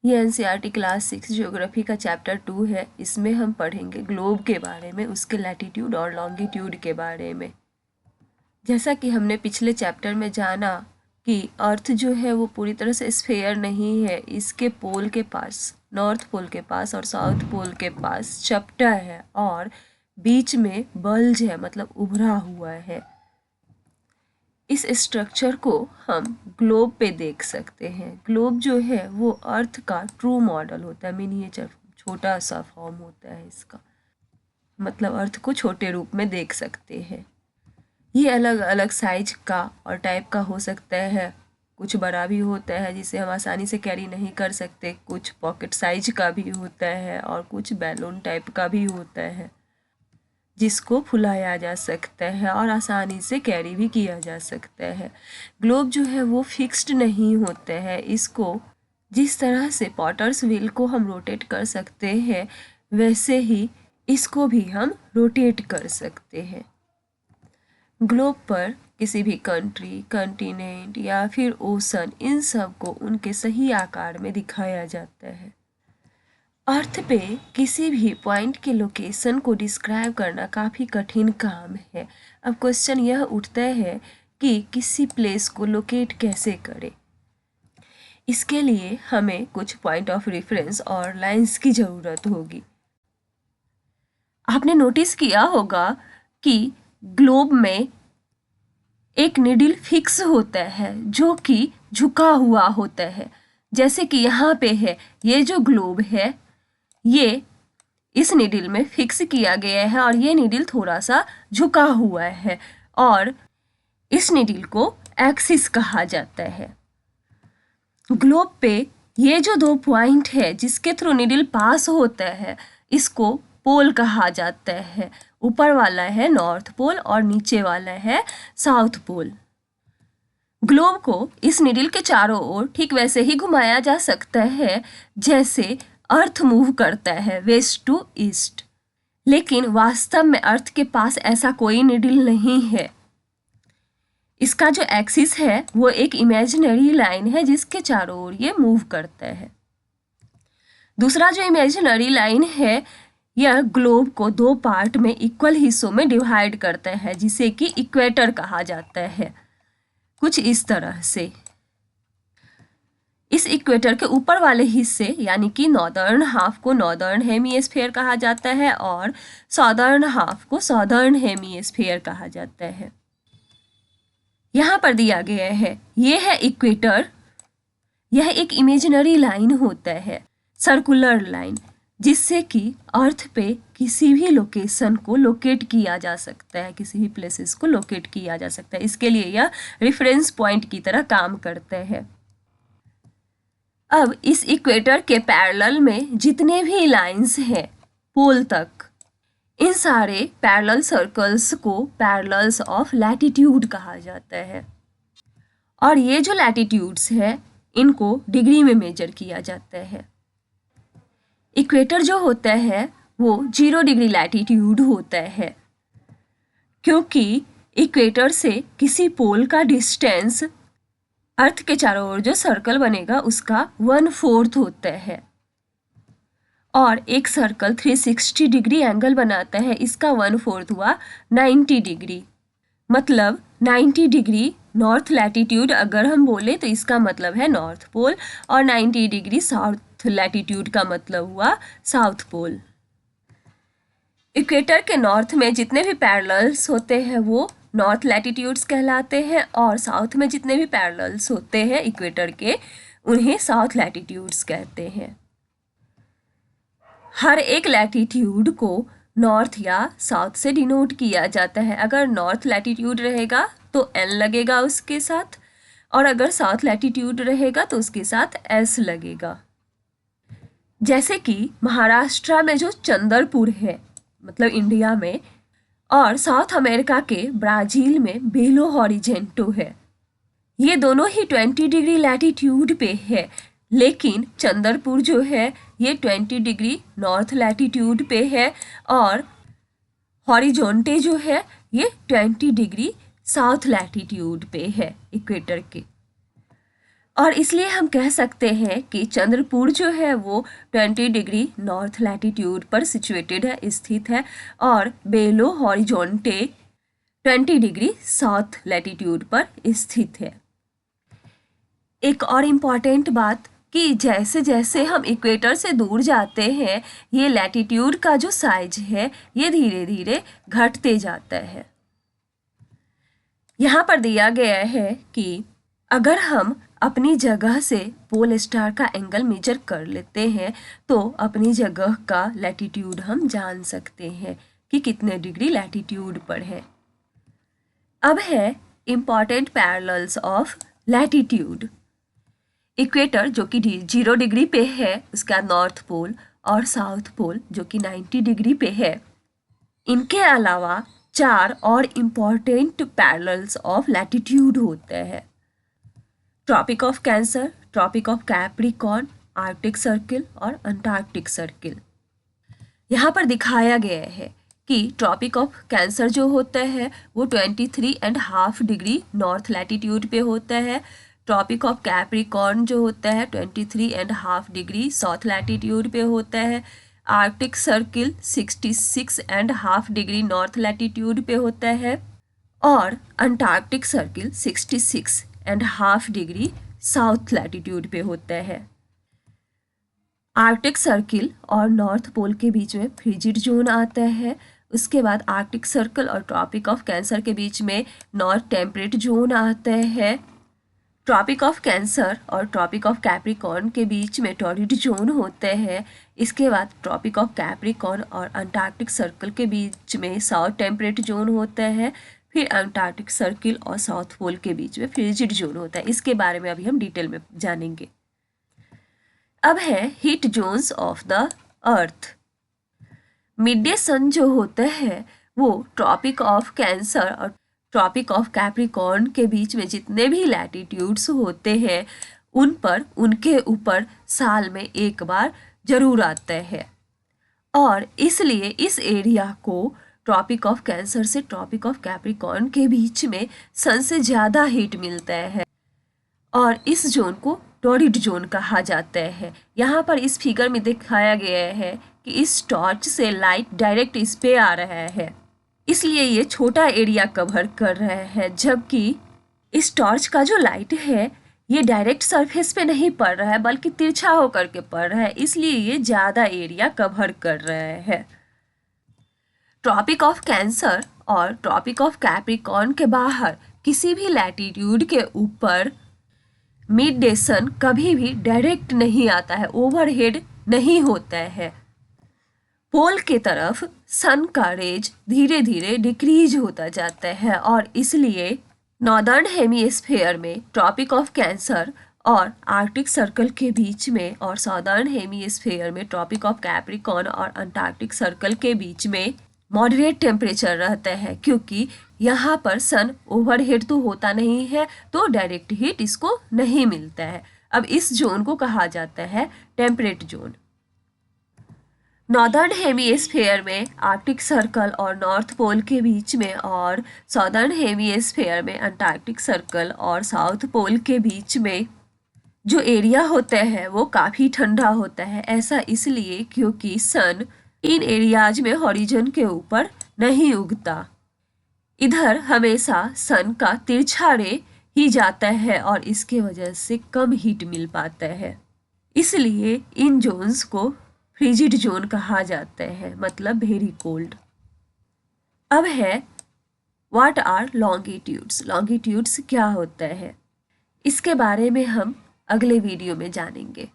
ये NCERT class 6 geography का chapter 2 है। इसमें हम पढ़ेंगे ग्लोब के बारे में, उसके लैटिट्यूड और लॉन्गिट्यूड के बारे में। जैसा कि हमने पिछले चैप्टर में जाना कि अर्थ जो है वो पूरी तरह से स्फेयर नहीं है, इसके पोल के पास, नॉर्थ पोल के पास और साउथ पोल के पास चपटा है और बीच में बल्ज है, मतलब उभरा हुआ है। इस स्ट्रक्चर को हम ग्लोब पे देख सकते हैं। ग्लोब जो है वो अर्थ का ट्रू मॉडल होता है, मिनिएचर, छोटा सा फॉर्म होता है इसका, मतलब अर्थ को छोटे रूप में देख सकते हैं। ये अलग अलग साइज का और टाइप का हो सकता है। कुछ बड़ा भी होता है जिसे हम आसानी से कैरी नहीं कर सकते, कुछ पॉकेट साइज का भी होता है और कुछ बैलून टाइप का भी होता है जिसको फुलाया जा सकता है और आसानी से कैरी भी किया जा सकता है। ग्लोब जो है वो फिक्स्ड नहीं होता है। इसको जिस तरह से पॉटर्स व्हील को हम रोटेट कर सकते हैं, वैसे ही इसको भी हम रोटेट कर सकते हैं। ग्लोब पर किसी भी कंट्री, कॉन्टिनेंट या फिर ओशन, इन सब को उनके सही आकार में दिखाया जाता है। अर्थ पे किसी भी पॉइंट के लोकेशन को डिस्क्राइब करना काफ़ी कठिन काम है। अब क्वेश्चन यह उठता है कि किसी प्लेस को लोकेट कैसे करें। इसके लिए हमें कुछ पॉइंट ऑफ रेफरेंस और लाइंस की ज़रूरत होगी। आपने नोटिस किया होगा कि ग्लोब में एक निडल फिक्स होता है जो कि झुका हुआ होता है, जैसे कि यहाँ पे है। ये जो ग्लोब है ये इस निडल में फिक्स किया गया है और ये निडल थोड़ा सा झुका हुआ है और इस निडल को एक्सिस कहा जाता है। ग्लोब पे ये जो दो पॉइंट है जिसके थ्रू निडल पास होता है, इसको पोल कहा जाता है। ऊपर वाला है नॉर्थ पोल और नीचे वाला है साउथ पोल। ग्लोब को इस निडल के चारों ओर ठीक वैसे ही घुमाया जा सकता है जैसे अर्थ मूव करता है वेस्ट टू ईस्ट, लेकिन वास्तव में अर्थ के पास ऐसा कोई निडल नहीं है। इसका जो एक्सिस है वो एक इमेजिनरी लाइन है जिसके चारों ओर ये मूव करता है। दूसरा जो इमेजिनरी लाइन है यह ग्लोब को दो पार्ट में इक्वल हिस्सों में डिवाइड करता है जिसे कि इक्वेटर कहा जाता है, कुछ इस तरह से। इस इक्वेटर के ऊपर वाले हिस्से यानी कि नॉर्दर्न हाफ को नॉर्दर्न हेमीस्फीयर कहा जाता है और साउदर्न हाफ को साउदर्न हेमीस्फीयर कहा जाता है। यहाँ पर दिया गया है, ये है इक्वेटर। यह एक इमेजिनरी लाइन होता है, सर्कुलर लाइन, जिससे कि अर्थ पे किसी भी लोकेशन को लोकेट किया जा सकता है, किसी भी प्लेसेस को लोकेट किया जा सकता है। इसके लिए यह रेफरेंस पॉइंट की तरह काम करता है। अब इस इक्वेटर के पैरेलल में जितने भी लाइंस हैं पोल तक, इन सारे पैरेलल सर्कल्स को पैरेलल्स ऑफ लैटिट्यूड कहा जाता है। और ये जो लैटिट्यूड्स है इनको डिग्री में मेजर किया जाता है। इक्वेटर जो होता है वो 0 डिग्री लैटिट्यूड होता है, क्योंकि इक्वेटर से किसी पोल का डिस्टेंस अर्थ के चारों ओर जो सर्कल बनेगा उसका 1/4 होता है। और एक सर्कल 360 डिग्री एंगल बनाता है, इसका 1/4 हुआ 90 डिग्री। मतलब 90 डिग्री नॉर्थ लैटिट्यूड अगर हम बोले तो इसका मतलब है नॉर्थ पोल, और 90 डिग्री साउथ लैटिट्यूड का मतलब हुआ साउथ पोल। इक्वेटर के नॉर्थ में जितने भी पैरेलल्स होते हैं वो नॉर्थ लैटिट्यूड्स कहलाते हैं और साउथ में जितने भी पैरेलल्स होते हैं इक्वेटर के उन्हें साउथ लैटिट्यूड्स कहते हैं। हर एक लैटिट्यूड को नॉर्थ या साउथ से डिनोट किया जाता है। अगर नॉर्थ लैटिट्यूड रहेगा तो N लगेगा उसके साथ, और अगर साउथ लैटिट्यूड रहेगा तो उसके साथ S लगेगा। जैसे कि महाराष्ट्र में जो चंद्रपुर है, मतलब इंडिया में, और साउथ अमेरिका के ब्राज़ील में बेलो हॉरिजेंटो है। ये दोनों ही 20 डिग्री लैटिट्यूड पे है, लेकिन चंद्रपुर जो है ये 20 डिग्री नॉर्थ लैटिट्यूड पे है और हॉरिजॉन्टे जो है ये 20 डिग्री साउथ लैटिट्यूड पे है इक्वेटर के। और इसलिए हम कह सकते हैं कि चंद्रपुर जो है वो 20 डिग्री नॉर्थ लैटिट्यूड पर सिचुएटेड है, स्थित है, और बेलो हॉरिजॉन्टे 20 डिग्री साउथ लैटिट्यूड पर स्थित है। एक और इम्पॉर्टेंट बात कि जैसे जैसे हम इक्वेटर से दूर जाते हैं, ये लैटिट्यूड का जो साइज है ये धीरे धीरे घटते जाता है। यहाँ पर दिया गया है कि अगर हम अपनी जगह से पोल स्टार का एंगल मेजर कर लेते हैं तो अपनी जगह का लैटिट्यूड हम जान सकते हैं कि कितने डिग्री लैटिट्यूड पर है। अब है important parallels of latitude. Equator जो कि 0 डिग्री पे है, उसका नॉर्थ पोल और साउथ पोल जो कि 90 डिग्री पे है। इनके अलावा 4 और इम्पॉर्टेंट पैरेलल्स ऑफ लैटिट्यूड होते हैं। Tropic of Cancer, Tropic of Capricorn, Arctic Circle और अंटार्कटिक सर्किल। यहाँ पर दिखाया गया है कि ट्रॉपिक ऑफ कैंसर जो होता है वो 23.5 डिग्री नॉर्थ लैटिट्यूड पे होता है। ट्रॉपिक ऑफ कैप्रिकॉर्न जो होता है 23.5 डिग्री साउथ लैटिट्यूड पे होता है। Arctic circle 66.5 degree north latitude पे होता है और Antarctic circle 66.5 degree south latitude पे होता है। आर्कटिक सर्किल और नॉर्थ पोल के बीच में फ्रिजिड जोन आता है। उसके बाद आर्कटिक सर्कल और ट्रॉपिक ऑफ कैंसर के बीच में नॉर्थ टेम्परेट जोन आता है। ट्रॉपिक ऑफ कैंसर और ट्रॉपिक ऑफ कैप्रिकॉर्न के बीच में टॉरिड जोन होते हैं। इसके बाद ट्रॉपिक ऑफ कैप्रिकॉर्न और अंटार्कटिक सर्कल के बीच में साउथ टेम्परेट जोन होता है। फिर अंटार्कटिक सर्किल और साउथ पोल के बीच में फ्रिजिड जोन होता है। इसके बारे में अभी हम डिटेल में जानेंगे। अब है heat zones of the earth. Mid day sun जो होता है वो ट्रॉपिक ऑफ कैंसर और ट्रॉपिक ऑफ कैप्रिकॉर्न के बीच में जितने भी लैटिट्यूड्स होते हैं उन पर उनके ऊपर साल में एक बार जरूर आता है और इसलिए इस एरिया को ट्रॉपिक ऑफ कैंसर से ट्रॉपिक ऑफ कैप्रिकॉर्न के बीच में सन से ज़्यादा हीट मिलता है और इस जोन को टॉरिड जोन कहा जाता है। यहाँ पर इस फिगर में दिखाया गया है कि इस टॉर्च से लाइट डायरेक्ट इस पे आ रहा है, इसलिए ये छोटा एरिया कवर कर रहा है, जबकि इस टॉर्च का जो लाइट है ये डायरेक्ट सरफेस पे नहीं पड़ रहा है बल्कि तिरछा होकर के पड़ रहा है, इसलिए ये ज़्यादा एरिया कवर कर रहा है। ट्रॉपिक ऑफ कैंसर और ट्रॉपिक ऑफ कैप्रिकॉर्न के बाहर किसी भी लैटिट्यूड के ऊपर मिड डे सन कभी भी डायरेक्ट नहीं आता है, ओवरहेड नहीं होता है। पोल के तरफ सन का रेज धीरे धीरे डिक्रीज होता जाता है और इसलिए नॉर्दर्न हेमीस्फीयर में ट्रॉपिक ऑफ कैंसर और आर्कटिक सर्कल के बीच में और साउदर्न हेमीस्फीयर में ट्रॉपिक ऑफ कैप्रिकॉर्न और अंटार्कटिक सर्कल के बीच में मॉडरेट टेम्परेचर रहता है, क्योंकि यहाँ पर सन ओवरहेड तो होता नहीं है तो डायरेक्ट हीट इसको नहीं मिलता है। अब इस जोन को कहा जाता है टेम्परेट जोन। नॉर्दर्न हेमीस्फीयर में आर्कटिक सर्कल और नॉर्थ पोल के बीच में और साउदर्न हेमीस्फीयर में अंटार्कटिक सर्कल और साउथ पोल के बीच में जो एरिया होता है वो काफ़ी ठंडा होता है। ऐसा इसलिए क्योंकि सन इन एरियाज में हॉरिजन के ऊपर नहीं उगता। इधर हमेशा सन का तिरछा रे ही जाता है और इसके वजह से कम हीट मिल पाता है, इसलिए इन जोन्स को फ्रिजिड जोन कहा जाता है, मतलब वेरी कोल्ड। अब है व्हाट आर लॉन्गिट्यूड्स। लॉन्गिट्यूड्स क्या होता है इसके बारे में हम अगले वीडियो में जानेंगे।